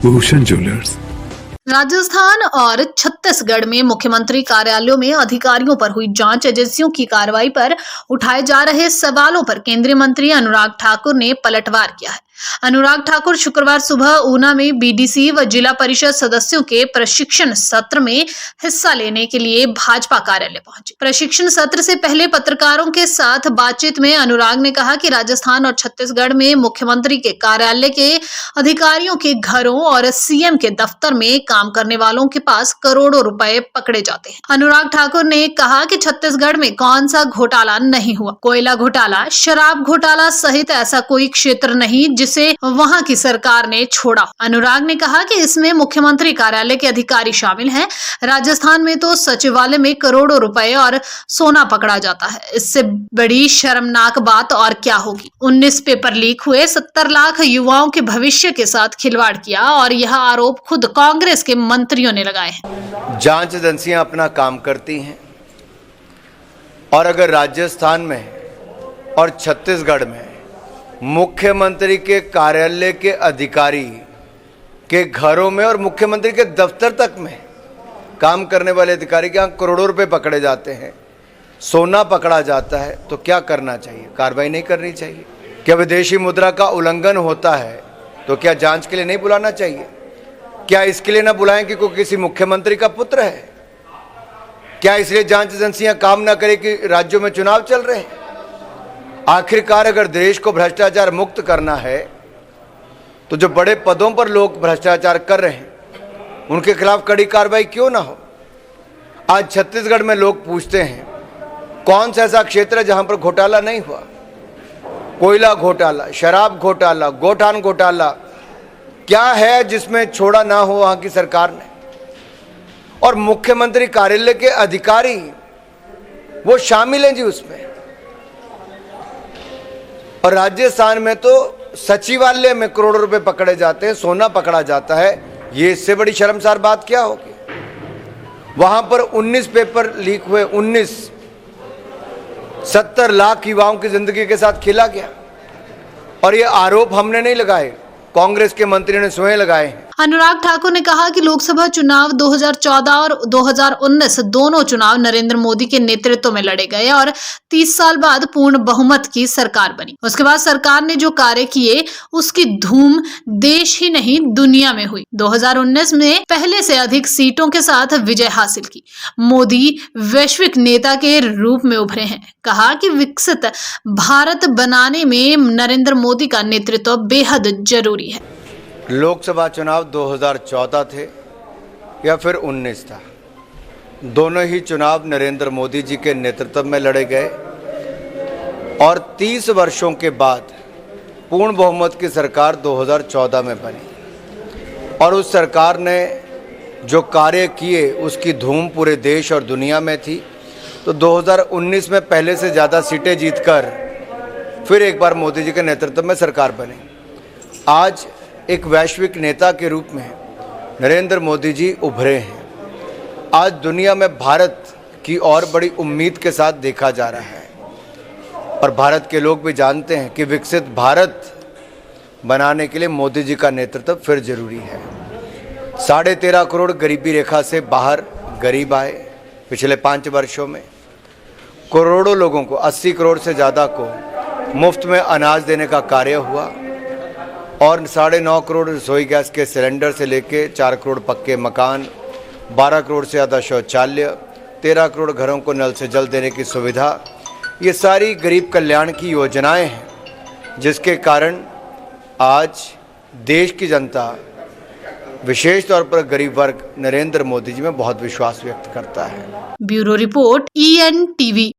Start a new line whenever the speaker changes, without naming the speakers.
Bhushan jewellers.
Rajasthan और छत्तीसगढ़ में मुख्यमंत्री कार्यालयों में अधिकारियों पर हुई जांच एजेंसियों की कार्रवाई पर उठाए जा रहे सवालों पर केंद्रीय मंत्री अनुराग ठाकुर ने पलटवार किया है। अनुराग ठाकुर शुक्रवार सुबह ऊना में बीडीसी व जिला परिषद सदस्यों के प्रशिक्षण सत्र में हिस्सा लेने के लिए भाजपा कार्यालय पहुंचे। प्रशिक्षण सत्र से पहले पत्रकारों के साथ बातचीत में अनुराग ने कहा कि राजस्थान और छत्तीसगढ़ में मुख्यमंत्री के कार्यालय के अधिकारियों के घरों और सीएम के दफ्तर में काम करने वालों के पास करोड़ों रुपए पकड़े जाते हैं। अनुराग ठाकुर ने कहा कि छत्तीसगढ़ में कौन सा घोटाला नहीं हुआ, कोयला घोटाला, शराब घोटाला सहित ऐसा कोई क्षेत्र नहीं जिसे वहां की सरकार ने छोड़ा। अनुराग ने कहा कि इसमें मुख्यमंत्री कार्यालय के अधिकारी शामिल हैं। राजस्थान में तो सचिवालय में करोड़ों रुपए और सोना पकड़ा जाता है। इससे बड़ी शर्मनाक बात और क्या होगी। 19 पेपर लीक हुए, 70 लाख युवाओं के भविष्य के साथ खिलवाड़ किया और यह आरोप खुद कांग्रेस के मंत्रियों ने लगाए हैं।
जांच एजेंसियां अपना काम करती हैं और अगर राजस्थान में और छत्तीसगढ़ में मुख्यमंत्री के कार्यालय के अधिकारी के घरों में और मुख्यमंत्री के दफ्तर तक में काम करने वाले अधिकारी के यहाँ करोड़ों रुपए पकड़े जाते हैं, सोना पकड़ा जाता है, तो क्या करना चाहिए? कार्रवाई नहीं करनी चाहिए? क्या विदेशी मुद्रा का उल्लंघन होता है तो क्या जांच के लिए नहीं बुलाना चाहिए? क्या इसके लिए ना बुलाएं कि कोई किसी मुख्यमंत्री का पुत्र है? क्या इसलिए जांच एजेंसियां काम ना करें कि राज्यों में चुनाव चल रहे हैं? आखिरकार अगर देश को भ्रष्टाचार मुक्त करना है तो जो बड़े पदों पर लोग भ्रष्टाचार कर रहे हैं उनके खिलाफ कड़ी कार्रवाई क्यों ना हो? आज छत्तीसगढ़ में लोग पूछते हैं कौन सा ऐसा क्षेत्र है जहां पर घोटाला नहीं हुआ? कोयला घोटाला, शराब घोटाला, गोठान घोटाला, क्या है जिसमें छोड़ा ना हो वहां की सरकार ने? और मुख्यमंत्री कार्यालय के अधिकारी वो शामिल हैं जी उसमें। और राजस्थान में तो सचिवालय में करोड़ों रुपए पकड़े जाते हैं, सोना पकड़ा जाता है। ये इससे बड़ी शर्मसार बात क्या होगी? वहां पर 19 पेपर लीक हुए, 70 लाख युवाओं की जिंदगी के साथ खेला गया। और ये आरोप हमने नहीं लगाए, कांग्रेस के मंत्रियों ने स्वयं लगाए हैं।
अनुराग ठाकुर ने कहा कि लोकसभा चुनाव 2014 और 2019 दोनों चुनाव नरेंद्र मोदी के नेतृत्व में लड़े गए और 30 साल बाद पूर्ण बहुमत की सरकार बनी। उसके बाद सरकार ने जो कार्य किए उसकी धूम देश ही नहीं दुनिया में हुई। 2019 में पहले से अधिक सीटों के साथ विजय हासिल की। मोदी वैश्विक नेता के रूप में उभरे हैं। कहा कि विकसित भारत बनाने में नरेंद्र मोदी का नेतृत्व बेहद जरूरी है।
लोकसभा चुनाव 2014 थे या फिर 19 था, दोनों ही चुनाव नरेंद्र मोदी जी के नेतृत्व में लड़े गए और 30 वर्षों के बाद पूर्ण बहुमत की सरकार 2014 में बनी। और उस सरकार ने जो कार्य किए उसकी धूम पूरे देश और दुनिया में थी। तो 2019 में पहले से ज़्यादा सीटें जीतकर फिर एक बार मोदी जी के नेतृत्व में सरकार बनी। आज एक वैश्विक नेता के रूप में नरेंद्र मोदी जी उभरे हैं। आज दुनिया में भारत की और बड़ी उम्मीद के साथ देखा जा रहा है और भारत के लोग भी जानते हैं कि विकसित भारत बनाने के लिए मोदी जी का नेतृत्व फिर जरूरी है। 13.5 करोड़ गरीबी रेखा से बाहर गरीब आए पिछले 5 वर्षों में। करोड़ों लोगों को, 80 करोड़ से ज़्यादा को मुफ्त में अनाज देने का कार्य हुआ और 9.5 करोड़ रसोई गैस के सिलेंडर से लेके 4 करोड़ पक्के मकान, 12 करोड़ से ज़्यादा शौचालय, 13 करोड़ घरों को नल से जल देने की सुविधा, ये सारी गरीब कल्याण की योजनाएं हैं जिसके कारण आज देश की जनता, विशेष तौर पर गरीब वर्ग, नरेंद्र मोदी जी में बहुत विश्वास व्यक्त करता है।
Bureau report ENTV।